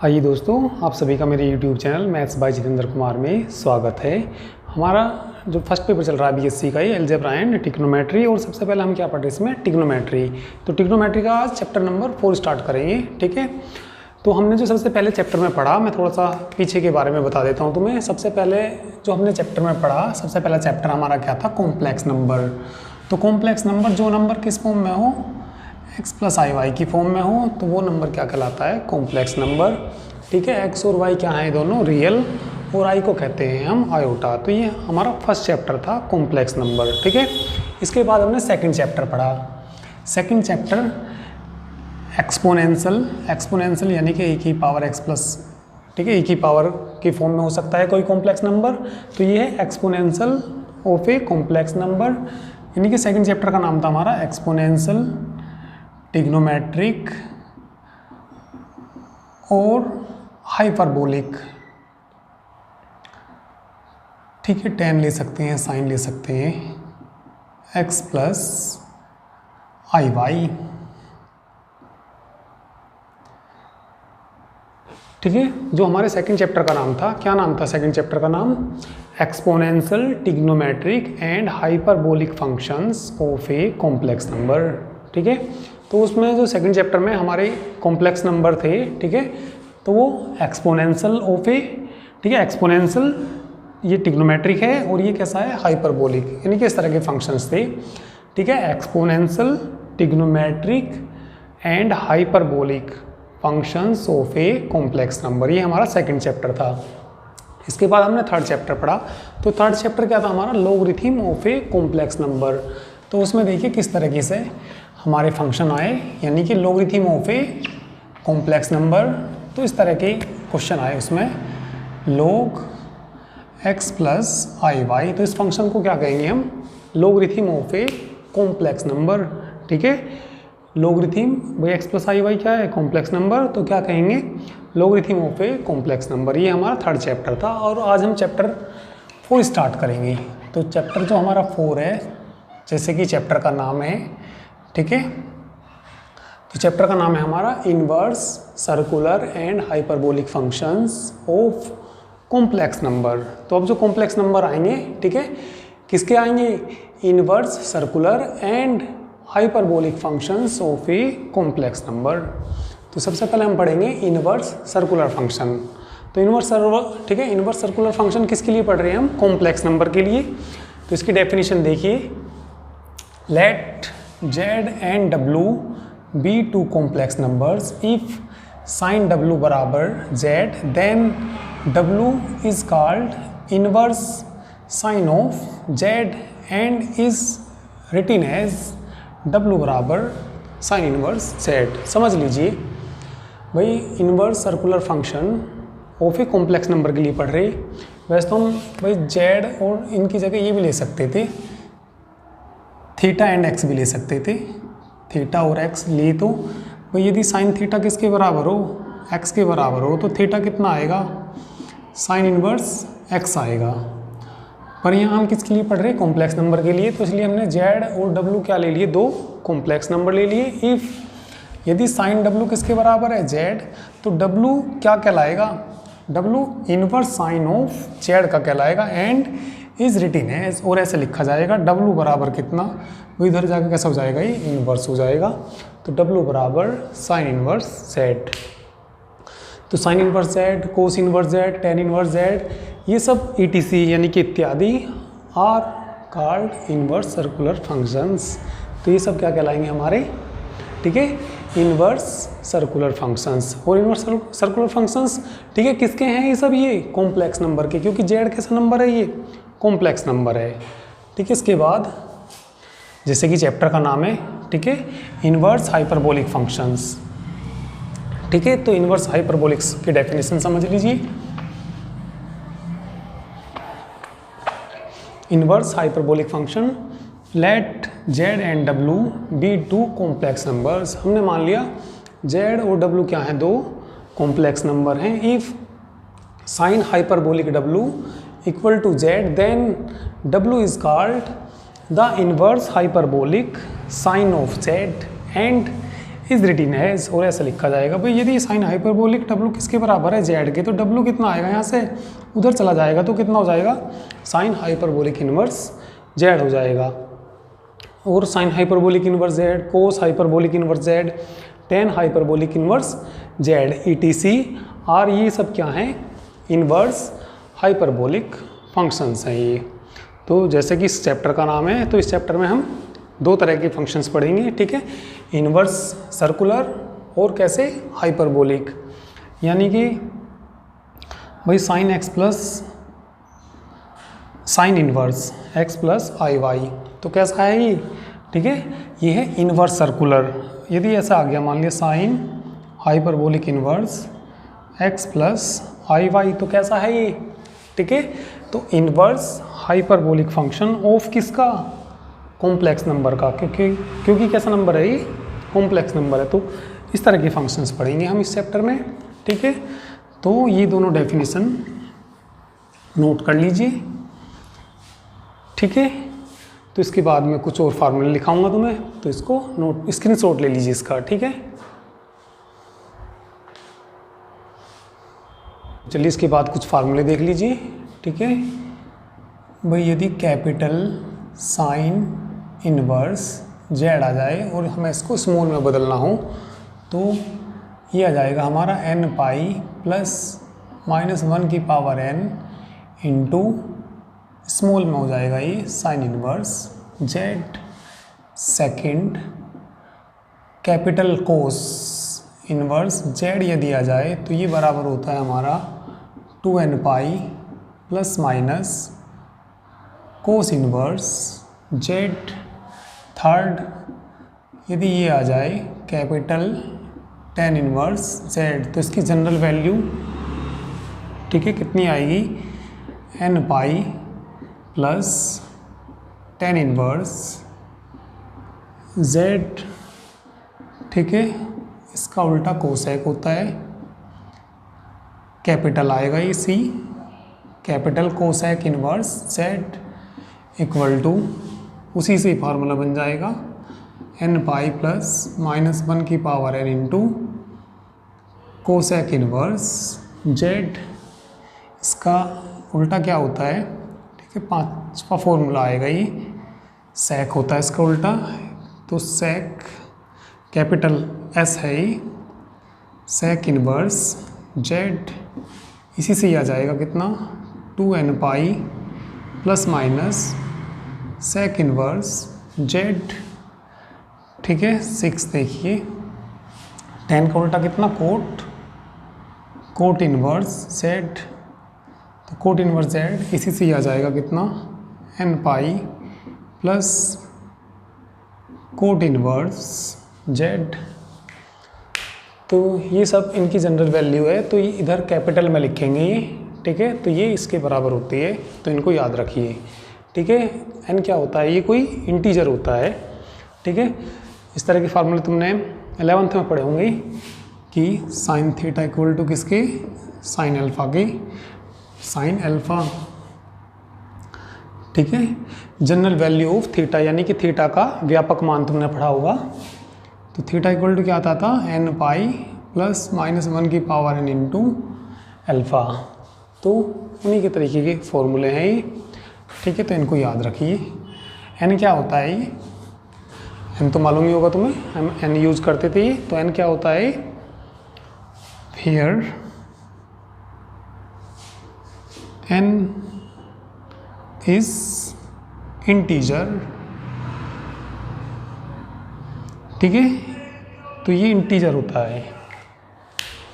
आइए दोस्तों, आप सभी का मेरे YouTube channel maths by Jitendra Kumar में स्वागत है। हमारा जो फर्स्ट पेपर चल रहा है बीएससी का ये अलजेब्रा एंड ट्रिग्नोमेट्री, और सबसे पहले हम क्या पढ़ रहे हैं इसमें ट्रिग्नोमेट्री। तो ट्रिग्नोमेट्री का आज चैप्टर नंबर 4 स्टार्ट करेंगे, ठीक है। तो हमने जो सबसे पहले चैप्टर में पढ़ा, मैं थोड़ा सा पीछे के बारे में बता देता हूँ तुम्हें। सबसे पहले जो हमने चैप्टर में पढ़ा, सबसे पहला चैप्टर हमारा क्या था, कॉम्प्लेक्स नंबर। तो कॉम्प्लेक्स नंबर जो नंबर किस फॉर्म में हो, x प्लस आई वाई की फॉर्म में हो, तो वो नंबर क्या कहलाता है, कॉम्प्लेक्स नंबर, ठीक है। x और y क्या है, दोनों रियल, और i को कहते हैं हम आयोटा। तो ये हमारा फर्स्ट चैप्टर था कॉम्प्लेक्स नंबर, ठीक है। इसके बाद हमने सेकंड चैप्टर पढ़ा। सेकंड चैप्टर एक्सपोनेंशियल यानी कि e की पावर x प्लस, ठीक है, e की पावर की फॉर्म में हो सकता है कोई कॉम्प्लेक्स नंबर। तो ये है exponential of a complex number, यानी कि सेकंड चैप्टर का नाम था हमारा एक्सपोनेंशियल, ट्रिग्नोमेट्रिक और हाइपरबोलिक, ठीक है। tan ले सकते हैं, साइन ले सकते हैं, x प्लस आई वाई, ठीक है। जो हमारे सेकंड चैप्टर का नाम था, क्या नाम था सेकंड चैप्टर का नाम, exponential, trigonometric and hyperbolic functions of a complex number, ठीक है। तो उसमें जो सेकंड चैप्टर में हमारे कॉम्प्लेक्स नंबर थे, ठीक है, तो वो एक्सपोनेंशियल ऑफ ए, ठीक है, एक्सपोनेंशियल ये ट्रिग्नोमेट्रिक है, और ये कैसा है, हाइपरबोलिक, यानी कि इस तरह के फंक्शंस थे, ठीक है। Exponential, trigonometric and hyperbolic functions of a complex number, ये हमारा सेकंड चैप्टर था। इसके बाद हमने थर्ड चैप्टर पढ़ा। तो थर्ड चैप्टर क्या था हमारा, logarithm of a complex number. तो उसमें देखिए किस तरीके से हमारे फंक्शन आए, यानी कि logarithm of a complex number. तो इस तरह के क्वेश्चन आए उसमें, log x प्लस आई वाई। तो इस फंक्शन को क्या कहेंगे हम, logarithm of a complex number, ठीक है। लॉगरिथम भाई x प्लस आई वाई क्या है, कॉम्प्लेक्स नंबर, तो क्या कहेंगे, logarithm of a complex number. ये हमारा थर्ड चैप्टर था, और आज हम चैप्टर 4 स्टार्ट करेंगे। तो चैप्टर जो हमारा 4 है, जैसे कि चैप्टर का नाम है, ठीक है, तो चैप्टर का नाम है हमारा inverse, circular and hyperbolic functions of complex number. तो अब जो कॉम्प्लेक्स नंबर आएंगे, ठीक है, किसके आएंगे, inverse, circular and hyperbolic functions of a complex number. तो सबसे पहले हम पढ़ेंगे इनवर्स सर्कुलर फंक्शन। तो इनवर्स सर्कुलर, ठीक है, इनवर्स सर्कुलर फंक्शन किसके लिए पढ़ रहे हैं हम, कॉम्प्लेक्स नंबर के लिए। तो इसकी डेफिनेशन देखिए, let z and w be two complex numbers if sin w बराबर z, then w is called inverse sin of z and is written as w बराबर sin inverse z। समझ लीजिए भाई, inverse circular function of a complex number के लिए पढ़ रहे। वैसे तो हम भाई z और इनकी जगह ये भी ले सकते थे, थीटा एंड एक्स भी ले सकते थे, थीटा और एक्स लिए। तो भाई यदि साइन थीटा किसके बराबर हो, एक्स के बराबर हो, तो थीटा कितना आएगा, साइन इनवर्स एक्स आएगा। पर यहाँ हम किसके लिए पढ़ रहे हैं, कॉम्प्लेक्स नंबर के लिए। तो इसलिए हमने जेड और डब्लू क्या ले लिए, दो कॉम्प्लेक्स नंबर ले लिए। इफ़ यदि साइन डब्लू किसके बराबर है, जेड, तो डब्लू क्या कहलाएगा, W inverse sine of Z का कहलाएगा, एंड इज रिटिन एज, और ऐसे लिखा जाएगा डब्लू बराबर कितना, वो इधर जाके कैसा हो जाएगा, ये इनवर्स हो जाएगा। तो डब्लू बराबर साइन इनवर्स जेड। तो sine inverse Z, cos inverse Z, tan inverse Z, ये सब ETC यानी कि इत्यादि are called inverse circular functions. तो ये सब क्या कहलाएंगे हमारे, ठीक है, इनवर्स सर्कुलर फंक्शंस। और इनवर्स सर्कुलर फंक्शंस, ठीक है, किसके हैं ये सब, ये कॉम्प्लेक्स नंबर के, क्योंकि जेड कैसा नंबर है, ये कॉम्प्लेक्स नंबर है, ठीक है। इसके बाद जैसे कि चैप्टर का नाम है, ठीक है, इनवर्स हाइपरबोलिक फंक्शंस, ठीक है। तो इनवर्स हाइपरबोलिक्स की डेफिनेशन समझ लीजिए। Inverse hyperbolic function, let z and w be two complex numbers. हमने मान लिया z और w क्या हैं, दो कॉम्प्लेक्स नंबर हैं। If sine hyperbolic w equal to z, then w is called the inverse hyperbolic sine of z and is written as, और ऐसा लिखा जाएगा भाई यदि साइन हाइपरबोलिक डब्लू किसके बराबर है, जेड के, तो डब्लू कितना आएगा यहाँ से उधर चला जाएगा तो कितना हो जाएगा साइन हाइपरबोलिक इनवर्स जेड हो जाएगा। और sine hyperbolic inverse Z, cos hyperbolic inverse Z, tan hyperbolic inverse Z, ETC और ये सब क्या हैं, इनवर्स हाइपरबोलिक फंक्शंस हैं ये। तो जैसे कि इस चैप्टर का नाम है, तो इस चैप्टर में हम दो तरह के फंक्शंस पढ़ेंगे, ठीक है, इनवर्स सर्कुलर और कैसे हाइपरबोलिक। यानी कि भाई sine x plus sine inverse x plus IY, तो कैसा है ये, ठीक है, ये है इनवर्स सर्कुलर। यदि ऐसा आ गया मान लिया sign hyperbolic inverse x plus IY, तो कैसा है ये, ठीक है, तो इनवर्स हाइपरबोलिक फंक्शन ऑफ किसका, कॉम्प्लेक्स नंबर का, क्योंकि कैसा नंबर है ये, कॉम्प्लेक्स नंबर है। तो इस तरह के फंक्शंस पढ़ेंगे हम इस चैप्टर में, ठीक है। तो ये दोनों डेफिनेशन नोट कर लीजिए, ठीक है। तो इसके बाद में कुछ और फार्मूले लिखाऊंगा तुम्हें, तो इसको नोट स्क्रीनशॉट ले लीजिए इसका, ठीक है। चलिए इसके बाद कुछ फार्मूले देख लीजिए, ठीक है भाई। यदि कैपिटल साइन इनवर्स जेड आ जाए और हमें इसको स्मॉल में बदलना हो, तो ये आ जाएगा हमारा n पाई प्लस -1 की पावर n इंटू स्मॉल में हो जाएगा ये sign inverse Z. Second capital कोस इनवर्स जेड यदि आ जाए तो ये बराबर होता है हमारा 2n pi plus minus cos inverse Z. Third यदि ये आ जाए कैपिटल टेन इनवर्स जेड, तो इसकी जनरल वैल्यू, ठीक है, कितनी आएगी, n pi plus ten inverse z, ठीक है। इसका उल्टा कोसेक होता है, कैपिटल आएगा ये C, capital cosec inverse Z equal to, उसी से फार्मूला बन जाएगा n पाई प्लस -1 की power n into cosec inverse Z. इसका उल्टा क्या होता है, ठीक है, 5वां फॉर्मूला आएगा ये, सेक होता है इसका उल्टा, तो सेक कैपिटल S है ये, सेक इनवर्स जेड, इसी से ही आ जाएगा कितना 2n pi plus minus sec inverse z, ठीक है। 6 देखिए 10 का उल्टा कितना, कोट इनवर्स जेड, तो कोट इनवर्स जेड इसी से ही आ जाएगा कितना n pi plus cot inverse Z. तो ये सब इनकी जनरल वैल्यू है, तो ये इधर कैपिटल में लिखेंगे ये, ठीक है, तो ये इसके बराबर होती है, तो इनको याद रखिए, ठीक है। n क्या होता है, ये कोई इंटीजर होता है, ठीक है। इस तरह के फार्मूले तुमने 11th में पढ़े होंगे कि साइन थीटा इक्वल टू किसके, साइन अल्फा के, साइन अल्फा, ठीक है। जनरल वैल्यू ऑफ थीटा यानी कि थीटा का व्यापक मान तुमने पढ़ा होगा, तो थीटा इक्वल टू क्या आता था, n पाई प्लस -1 की पावर n इंटू अल्फा। तो उन्हीं के तरीके के फॉर्मूले हैं ये, ठीक है, तो इनको याद रखिए। n क्या होता है ये, n तो मालूम ही होगा तुम्हें, हम n यूज करते थे ये, तो n क्या होता है, हियर n इज इंटीजर, ठीक है, तो ये इंटीजर होता है,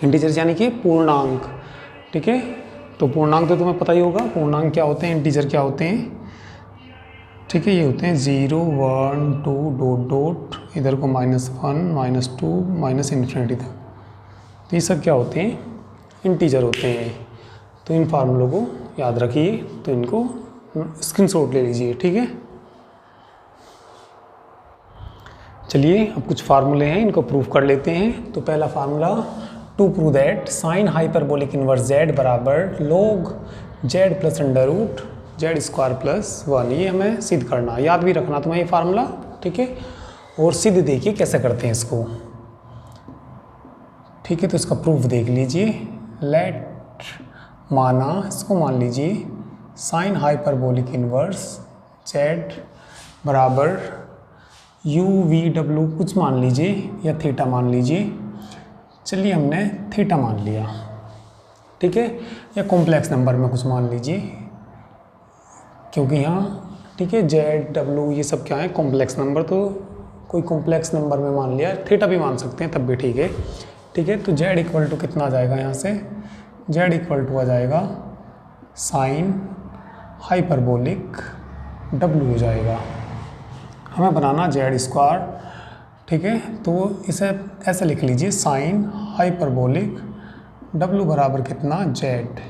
इंटीजर यानी कि पूर्णांक, ठीक है। तो पूर्णांक तो तुम्हें पता ही होगा, पूर्णांक क्या होते हैं, इंटीजर क्या होते हैं, ठीक है, ये होते हैं 0 1 2 डॉट डॉट, इधर को -1 -2 माइनस इन्फिनिटी तक, तो ये सब क्या होते हैं, इंटीजर होते हैं। तो इन फार्मूलों को याद रखिए, तो इनको स्क्रीनशॉट ले लीजिए, ठीक है। चलिए अब कुछ फार्मूले हैं, इनको प्रूव कर लेते हैं। तो पहला formula, to prove that sine hyperbolic inverse z बराबर log z plus under root Z square plus 1, ये हमें सिद्ध करना, याद भी रखना तुम्हें ये फार्मूला, ठीक है। और सिद्ध देखिए कैसे करते हैं इसको। ठीक है, तो इसका प्रूफ देख लीजिए। लेट माना, इसको मान लीजिए साइन हाइपरबोलिक इनवर्स जेड बराबर यू वी डब्ल्यू कुछ मान लीजिए या थीटा मान लीजिए। चलिए हमने थीटा मान लिया, ठीक है, या कॉम्प्लेक्स नंबर में कुछ मान लीजिए, क्योंकि यहाँ ठीक है जेड डब्ल्यू ये सब क्या है कॉम्प्लेक्स नंबर, तो कोई कॉम्प्लेक्स नंबर में मान लिया, थीटा भी मान सकते हैं तब भी ठीक है। ठीक है, तो जेड इक्वल टू कितना आ जाएगा यहाँ से, जेड इक्वल टू आ जाएगा साइन हाइपरबोलिक डब्ल्यू हो जाएगा। हमें बनाना जेड स्क्वायर, ठीक है, तो इसे ऐसे लिख लीजिए साइन हाइपरबोलिक डब्ल्यू बराबर कितना जेड।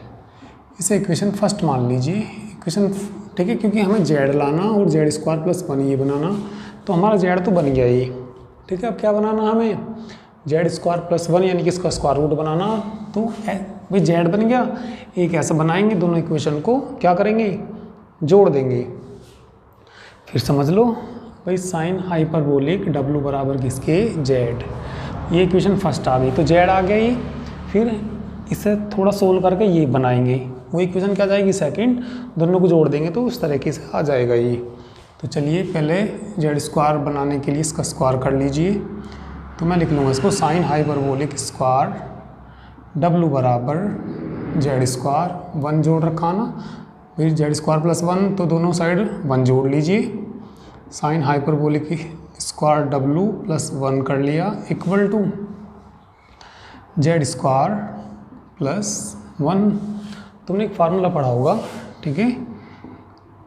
इसे इक्वेशन फर्स्ट मान लीजिए, इक्वेशन ठीक है, क्योंकि हमें जेड लाना और जेड स्क्वायर प्लस वन ये बनाना, तो हमारा जेड तो बन गया ये। ठीक है, अब क्या बनाना हमें, जेड स्क्वायर प्लस वन यानी कि इसका स्क्वायर रूट बनाना। तो भाई जेड बन गया, एक ऐसा बनाएंगे, दोनों इक्वेशन को क्या करेंगे जोड़ देंगे। फिर समझ लो भाई साइन हाइपरबोलिक डब्ल्यू बराबर किसके जेड, ये इक्वेशन फर्स्ट आ गई, तो जेड आ गया ये। फिर इसे थोड़ा सोल्व करके ये बनाएंगे, वो इक्वेशन क्या जाएगी सेकंड, दोनों को जोड़ देंगे तो उस तरीके से आ जाएगा ये। तो चलिए पहले जेड स्क्वायर बनाने के लिए इसका स्क्वायर कर लीजिए, तो मैं लिख लूँगा इसको साइन हाइपरबोलिक स्क्वायर डब्ल्यू बराबर जेड स्क्वायर, वन जोड़ रखा ना, फिर जेड स्क्वायर प्लस वन, तो दोनों साइड वन जोड़ लीजिए, sine hyperbolic square W plus one कर लिया equal to Z square plus one. तुमने एक फार्मूला पढ़ा होगा, ठीक है,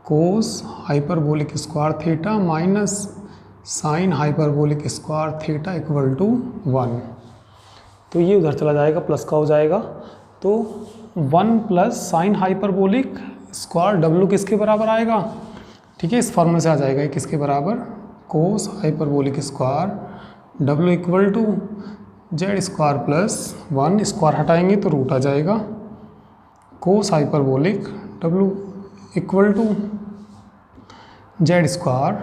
cos hyperbolic square theta minus sine hyperbolic square theta equal to one. तो ये उधर चला जाएगा, प्लस का हो जाएगा, तो one plus sine hyperbolic square W किसके बराबर आएगा, ठीक है, इस फॉर्मूले से आ जाएगा किसके बराबर, cos hyperbolic square W equal to Z square plus one, square हटाएंगे तो रूट आ जाएगा, cos hyperbolic W equal to Z square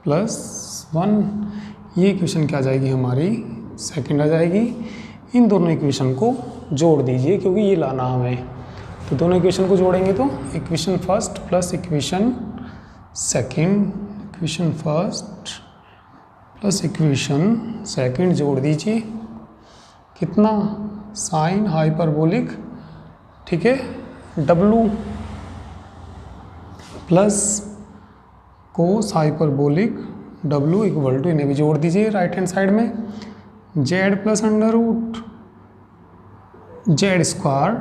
plus one. ये इक्वेशन क्या आ जाएगी हमारी सेकंड आ जाएगी। इन दोनों इक्वेशन को जोड़ दीजिए क्योंकि ये लाना हमें, तो दोनों इक्वेशन को जोड़ेंगे तो equation first plus equation second, equation first plus equation second जोड़ दीजिए, कितना साइन हाइपरबोलिक, ठीक है, W plus cos hyperbolic W equal to, इन्हें भी जोड़ दीजिए राइट हैंड साइड में, Z plus under root Z square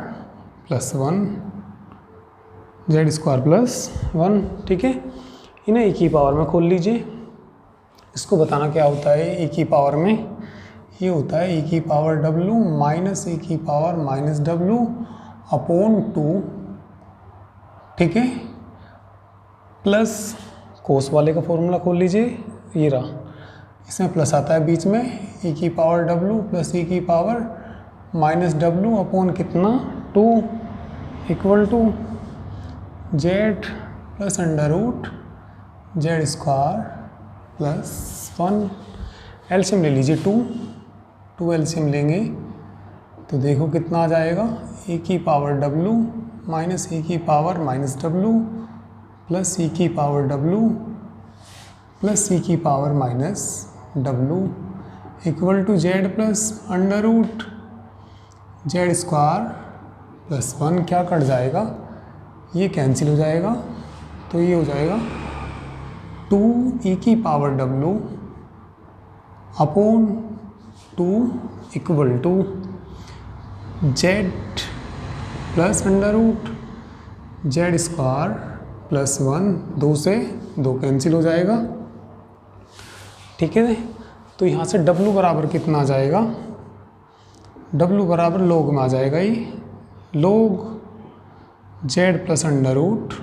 plus one, Z square plus one, ठीक है। इन्हें एक ही पावर में खोल लीजिए, इसको बताना क्या होता है एक ही पावर में, ये होता है एक ही पावर डब्ल्यू माइनस एक ही power minus W upon two, ठीक है, प्लस कोस वाले का फॉर्मूला खोल लीजिए, ये रहा, इसमें प्लस आता है बीच में, एक ही पावर डब्ल्यू प्लस एक ही पावर माइनस डब्ल्यू अपॉन कितना two equal to Z plus under root Z square plus one. LCM ले लीजिए टू एलसीएम लेंगे तो देखो कितना आ जाएगा, एक ही पावर डब्ल्यू माइनस एक ही पावर माइनस डब्ल्यू प्लस ई की पावर डब्ल्यू प्लस ई की पावर माइनस डब्ल्यू equal to Z plus under root Z square plus one. क्या कट जाएगा, ये कैंसिल हो जाएगा, तो ये हो जाएगा टू ई की पावर डब्ल्यू upon two equal to Z plus under root Z square plus one, दो से दो कैंसिल हो जाएगा, ठीक है। तो यहाँ से W बराबर कितना आ जाएगा, W बराबर लोग में आ जाएगा, ये log z plus under root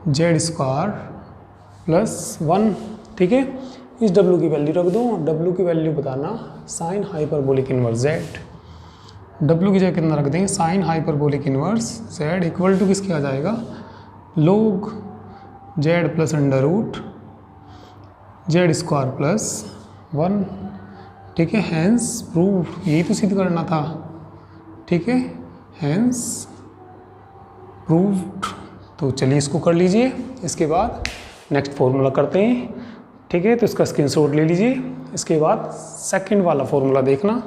Z square plus one, ठीक है। इस W की वैल्यू रख दो, W की वैल्यू बताना sine hyperbolic inverse z, W की जगह कितना रख देंगे sine hyperbolic inverse Z equal to किसके आ जाएगा, log z plus under root Z square plus one ठीक है, हैंस प्रूव, यही तो सिद्ध करना था। ठीक है, हैंस प्रूव्ड। तो चलिए इसको कर लीजिए। इसके बाद नेक्स्ट फॉर्मूला करते हैं। ठीक है, तो इसका स्क्रीनशॉट ले लीजिए। इसके बाद सेकंड वाला फॉर्मूला देखना।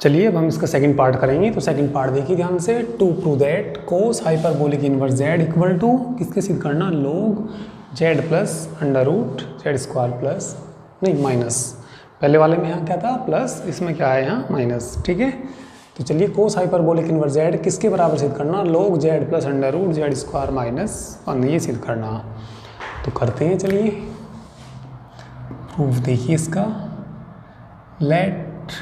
चलिए अब हम इसका सेकंड पार्ट करेंगे। तो सेकंड पार्ट देखिए ध्यान से। To prove that cos hyperbolic inverse Z equal to किसके सिद्ध करना, log z plus under root Z square plus नहीं माइनस, पहले वाले में यहाँ क्या था प्लस, इसमें क्या है यहाँ माइनस। ठीक है, तो चलिए कोस हाइपरबोलिक इनवर्स जेड किसके बराबर सिद्ध करना, log z plus under root Z square minus 1, ये सिद्ध करना। तो करते हैं, चलिए प्रूफ देखिए इसका। लेट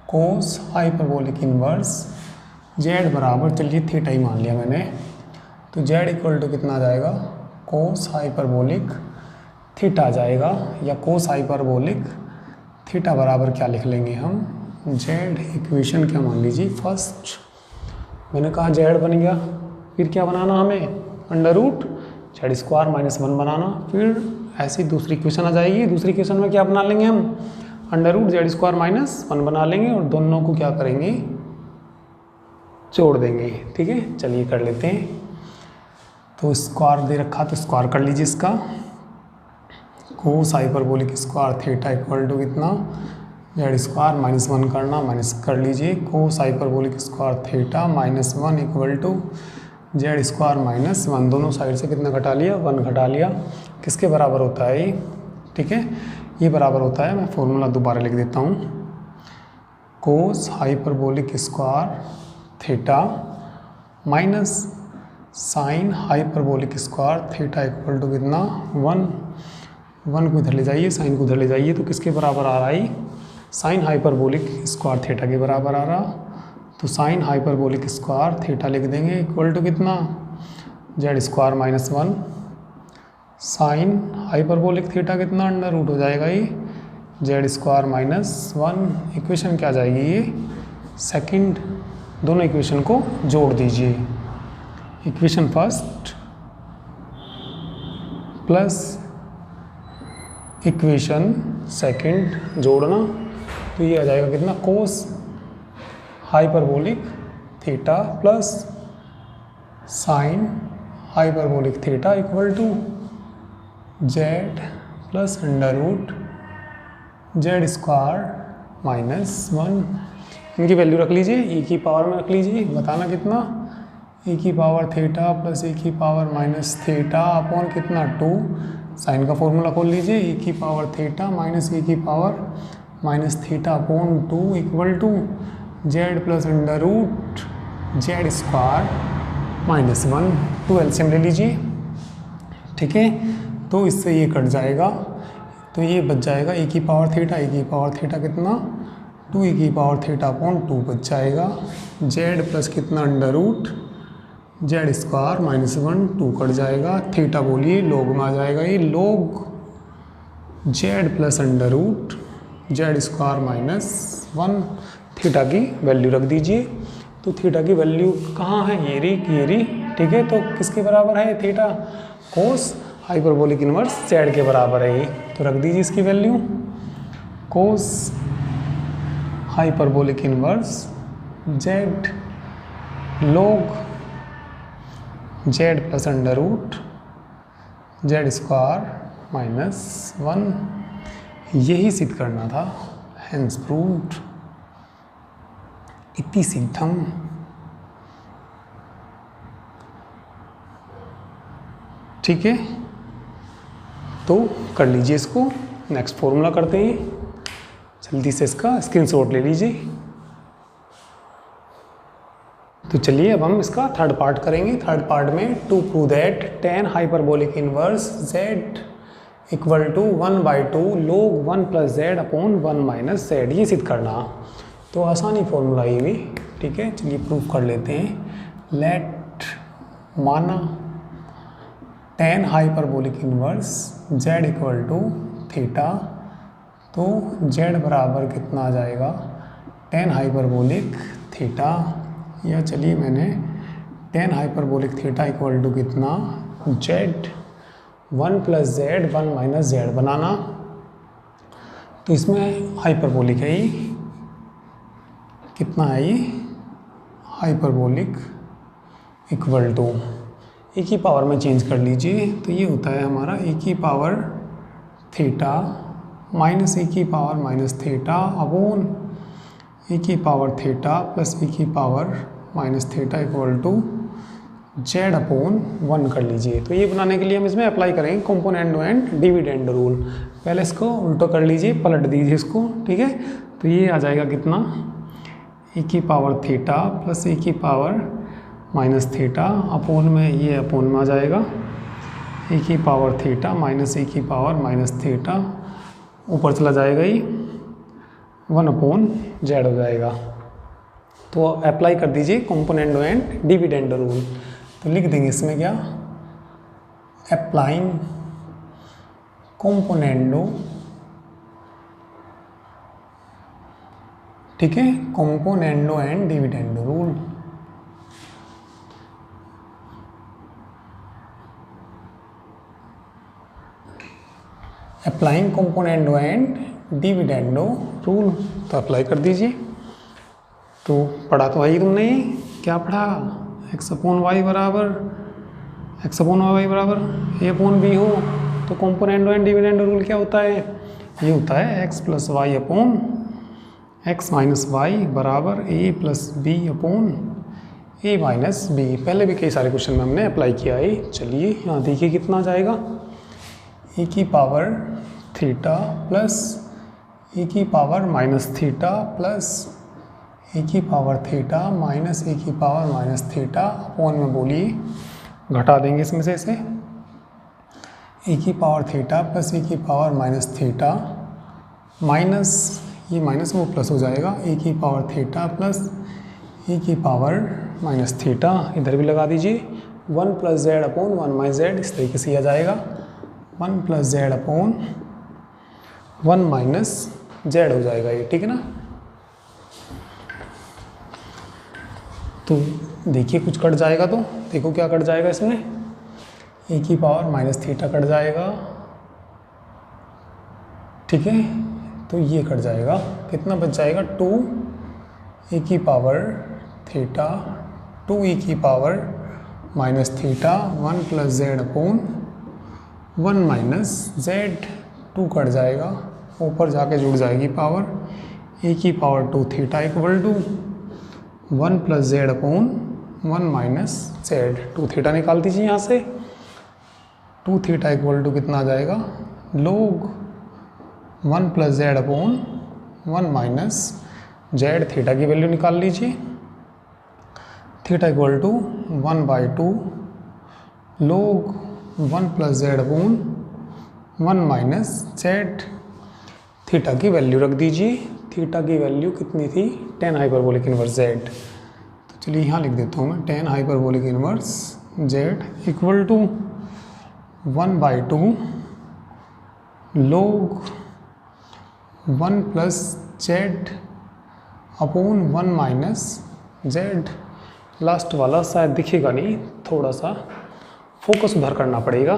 कोस हाइपरबोलिक इनवर्स जेड बराबर, चलिए थीटा ही मान लिया मैंने, तो जेड इक्वल टू कितना आ जाएगा, कोस हाइपरबोलिक थीटा आ जाएगा, या कोस हाइपरबोलिक थीटा बराबर क्या लिख लेंगे हम, जेड इक्वेशन क्या मान लीजिए फर्स्ट, मैंने कहा जेड बन गया, फिर क्या बनाना हमें, under root Z square minus 1 बनाना, फिर ऐसी दूसरी इक्वेशन आ जाएगी। दूसरी इक्वेशन में क्या बना लेंगे हम, under root Z square minus 1 बना लेंगे और दोनों को क्या करेंगे, जोड़ देंगे। ठीक है, चलिए कर लेते हैं। तो स्क्वायर दे रखा तो स्क्वायर कर लीजिए इसका, cos hyperbolic square theta equal to कितना, जेड स्क्वायर माइनस 1 करना, माइनस कर लीजिए, cos hyperbolic square theta minus 1 equal to Z square minus 1, दोनों साइड से कितना घटा लिया, 1 घटा लिया, किसके बराबर होता है ये। ठीक है, ये बराबर होता है, मैं फॉर्मूला दोबारा लिख देता हूँ, cos hyperbolic square theta minus sine hyperbolic square theta equal to कितना 1 को इधर ले जाइए, साइन को उधर ले जाइए, तो किसके बराबर आ रहा है, साइन हाइपरबोलिक स्क्वायर थीटा के बराबर आ रहा। तो साइन हाइपरबोलिक स्क्वायर थीटा लिख देंगे इक्वल टू कितना, Z square minus 1 sign hyperbolic theta कितना, अंडर रूट हो जाएगा ये जेड स्क्वायर माइनस 1। इक्वेशन क्या आ जाएगी ये सेकंड, दोनों इक्वेशन को जोड़ दीजिए, equation first plus equation second जोड़ना, तो ये आ जाएगा कितना, cos hyperbolic theta plus sine hyperbolic theta equal to Z plus under root Z square minus 1। इनकी वैल्यू रख लीजिए, e की पावर में रख लीजिए, बताना कितना, e की पावर थीटा प्लस e की पावर माइनस थीटा अपॉन कितना 2, साइन का फॉर्मूला खोल लीजिए, e की पावर थीटा माइनस e की power minus theta upon 2 equal to Z plus under root Z square minus 1, 2 LCM ले लीजिए। ठीक है, तो इससे ये कट जाएगा, तो ये बच जाएगा e की पावर थीटा कितना 2 e की पावर थीटा अपॉन 2 बच जाएगा, जेड प्लस कितना under root Z square minus 1, 2 cut जाएगा, थीटा बोलिए लॉग में आ जाएगा, ये log Z plus under root Z square minus 1, theta की वैल्यू रख दीजिए। तो थीटा की वैल्यू कहाँ है, ये री। ठीक है, तो किसके बराबर है theta, cos hyperbolic inverse Z के बराबर है ये, तो रख दीजिए इसकी value, cos hyperbolic inverse Z log Z plus under root Z square minus 1, यही सिद्ध करना था, हेंस प्रूव्ड, इति सिद्धम। ठीक है, तो कर लीजिए इसको, नेक्स्ट फॉर्मूला करते हैं, जल्दी से इसका स्क्रीनशॉट ले लीजिए। तो चलिए अब हम इसका थर्ड पार्ट करेंगे। थर्ड पार्ट में to prove that tan hyperbolic inverse Z equal to 1/2 log 1 plus z upon 1 minus z, ये सिद्ध करना। तो आसानी फॉर्मूला ये भी। ठीक है, चलिए प्रूफ कर लेते हैं। लेट माना tan hyperbolic inverse Z equal to theta, तो जेड बराबर कितना आ जाएगा, टेन हाइपरबोलिक थीटा, या चलिए मैंने tan hyperbolic theta equal to कितना, Z 1 plus Z 1 minus Z बनाना। तो इसमें हाइपरबोलिक है ये, कितना है ये, हाइपरबोलिक इक्वल टू ए की पावर में चेंज कर लीजिए, तो ये होता है हमारा ए की पावर थीटा माइनस ए की power minus theta upon e की पावर थीटा प्लस ए की power minus theta equal to z upon 1 कर लीजिए। तो ये बनाने के लिए हम इसमें अप्लाई करेंगे कंपोनेंडो एंड डिविडेंड रूल। पहले इसको उल्टा कर लीजिए, पलट दीजिए इसको, ठीक है। तो ये आ जाएगा कितना, ए की पावर थीटा प्लस ए की पावर माइनस थीटा अपॉन में, ये अपॉन में आ जाएगा ए की पावर थीटा माइनस ए की पावर माइनस थीटा, ऊपर चला जाएगा ये 1 अपॉन जेड हो जाएगा। तो अप्लाई कर दीजिए कंपोनेंडो एंड डिविडेंड रूल। तो लिख देंगे इसमें क्या, अप्लाइंग कंपोनेंडो, ठीक है, componendo and dividend rule. Applying componendo and dividendo rule, तो अप्लाई कर दीजिए। तो पढ़ा तो है ही तुमने, क्या पढ़ा, एक्स अपॉन वाई बराबर ए अपॉन बी हो, तो कंपोनेंडो एंड डिविडेंड रूल क्या होता है, ये होता है x plus y upon x minus y बराबर a plus b upon a minus b. पहले भी कई सारे क्वेश्चन में हमने अप्लाई किया है। चलिए यहाँ देखिए कितना आ जाएगा, ए की पावर थीटा प्लस ए की power minus theta plus e की पावर थीटा माइनस ए की पावर माइनस थीटा अपॉन में बोलिए, घटा देंगे इसमें से इसे, ए की पावर थीटा प्लस ए की पावर माइनस थीटा माइनस, ये माइनस वो प्लस हो जाएगा, ए की पावर थीटा प्लस ए की पावर माइनस थीटा, इधर भी लगा दीजिए, 1 plus z upon 1 minus Z, इस तरीके से आ जाएगा 1 plus z upon 1 minus Z हो जाएगा ये, ठीक है ना। तो देखिए कुछ कट जाएगा, तो देखो क्या कट जाएगा इसमें, ए की पावर माइनस थीटा कट जाएगा, ठीक है। तो ये कट जाएगा, कितना बच जाएगा, 2 ए की पावर थीटा 2 ए की power minus theta 1 plus z upon 1 minus z, 2 cut जाएगा, ऊपर जाके जुड़ जाएगी पावर, ए की power 2 theta equal to 1 plus z upon 1 minus z, 2 theta निकाल दीजिए यहाँ से, 2 थीटा इक्वल टू कितना आ जाएगा, लोग 1 plus z upon 1 minus Z, theta की वैल्यू निकाल लीजिए, theta equal to 1/2 log 1 plus z upon 1 minus Z, theta की वैल्यू रख दीजिए, थीटा की वैल्यू कितनी थी, 10 हाइपरबोलिक इनवर्स जेड। तो चलिए यहाँ लिख देता हूँ मैं 10 hyperbolic inverse Z equal to 1/2 log 1 plus z upon 1 minus z. Last वाला शायद दिखेगा नहीं, थोड़ा सा फोकस उधर करना पड़ेगा,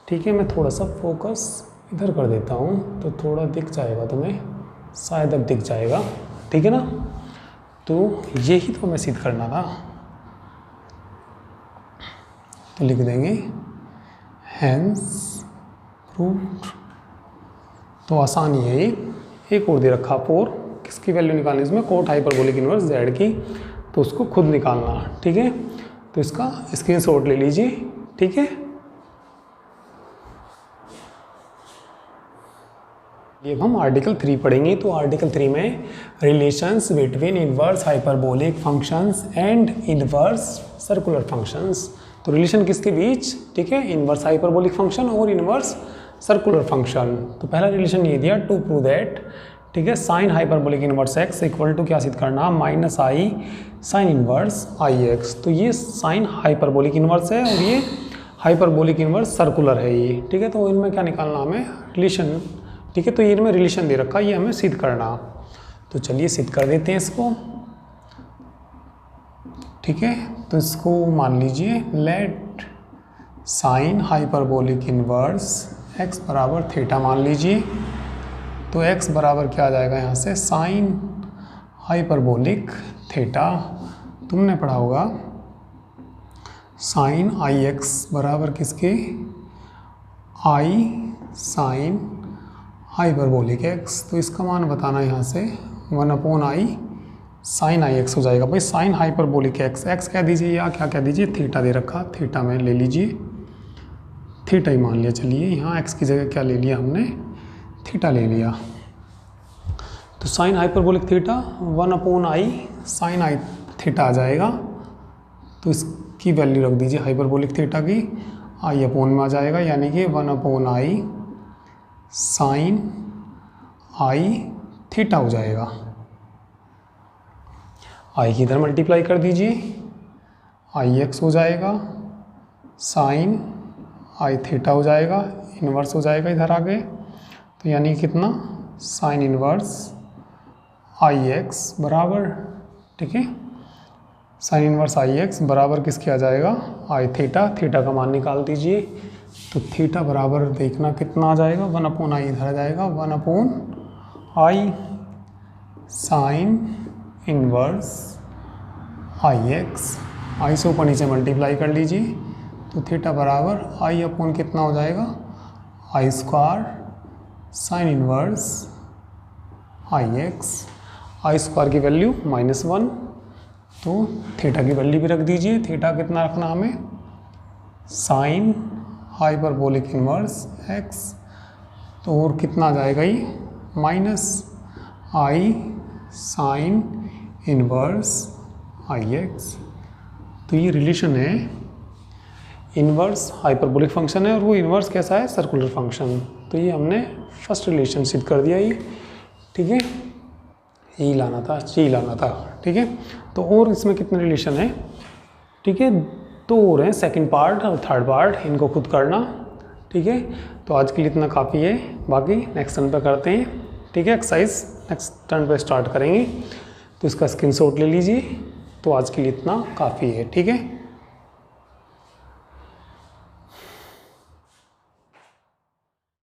ठीक है। मैं थोड़ा सा फोकस इधर कर देता हूँ तो थोड़ा दिख जाएगा तुम्हें, शायद अब दिख जाएगा, ठीक है ना। तो यही तो हमें सिद्ध करना था, तो लिख देंगे हैंस प्रूव्ड। तो आसानी है ये, एक और दे रखा 4, किसकी वैल्यू निकालनी इसमें, कोट हाइपरबोलिक इनवर्स जेड की, तो उसको खुद निकालना, ठीक है। तो इसका स्क्रीनशॉट ले लीजिए, ठीक है। ये हम आर्टिकल 3 पढ़ेंगे। तो आर्टिकल 3 में relations between inverse hyperbolic functions and inverse circular functions. तो रिलेशन किसके बीच, ठीक है, इनवर्स हाइपरबोलिक फंक्शन और इनवर्स सर्कुलर फंक्शन। तो पहला रिलेशन ये दिया, टू प्रूव दैट, ठीक है, sine hyperbolic inverse x equal to क्या सिद्ध करना, minus i sine inverse i x. तो ये साइन हाइपरबोलिक इनवर्स है और ये हाइपरबोलिक इनवर्स सर्कुलर है ये, ठीक है। तो इनमें क्या निकालना हमें, रिलेशन, ठीक है। तो ये इनमें रिलेशन दे रखा है, ये हमें सिद्ध करना। तो चलिए सिद्ध कर देते हैं इसको, ठीक है। तो इसको मान लीजिए, late sign hyperbolic inverse x बराबर थीटा मान लीजिए। तो तो x बराबर क्या आ जाएगा यहाँ से, साइन हाइपरबोलिक थीटा। तुमने पढ़ा होगा साइन आई एक्स बराबर किसके, आई साइन हाइपरबोलिक एक्स। तो इसका मान बताना यहाँ से 1/i साइन आई एक्स हो जाएगा। भाई साइन हाइपरबोलिक एक्स, एक्स कह दीजिए या क्या कह दीजिए, थीटा दे रखा, थीटा में ले लीजिए, थीटा ही मान लिया। चलिए यहाँ एक्स की जगह क्या ले लिया हमने, थीटा ले लिया। तो sine hyperbolic theta 1/i sine I theta आ जाएगा। तो इसकी वैल्यू रख दीजिए हाइपरबोलिक थीटा की, आई अपोन में आ जाएगा, यानी कि 1/i साइन आई थीटा हो जाएगा। आई की इधर मल्टीप्लाई कर दीजिए, आई एक्स हो जाएगा, साइन आई थीटा हो जाएगा, इन्वर्स हो जाएगा इधर आगे। तो यानी कितना, साइन इन्वर्स आई एक्स बराबर, ठीक है, साइन इन्वर्स आई एक्स बराबर किसके आ जाएगा, आई थीटा। थीटा का मान निकाल दीजिए। तो थीटा बराबर देखना कितना आ जाएगा, 1/i इधर आ जाएगा, 1/i साइन इन्वर्स आई एक्स। आई से ऊपर नीचे मल्टीप्लाई कर लीजिए। तो थीटा बराबर आई अपोन कितना हो जाएगा, आई स्क्वायर साइन इन्वर्स आई एक्स। आई स्क्वायर की वैल्यू -1, तो थीटा की वैल्यू भी रख दीजिए। थीटा कितना रखना हमें, साइन हाइपरबोलिक इन्वर्स एक्स। तो और कितना आ जाएगा ये, -i sign inverse I x. तो ये रिलेशन है, इन्वर्स हाइपरबोलिक फंक्शन है और वो इन्वर्स कैसा है, सर्कुलर फंक्शन। तो ये हमने फर्स्ट रिलेशन सिद्ध कर दिया ये, ठीक है, यही लाना था, यही लाना था, ठीक है। तो और इसमें कितने रिलेशन है, ठीक है, 2 और हैं, सेकंड पार्ट और थर्ड पार्ट, इनको खुद करना, ठीक है। तो आज के लिए इतना काफ़ी है, बाकी नेक्स्ट टर्न पे करते हैं, ठीक है। एक्सरसाइज नेक्स्ट टर्न पे स्टार्ट करेंगे, तो इसका स्क्रीनशॉट ले लीजिए। तो आज के लिए इतना काफ़ी है, ठीक है।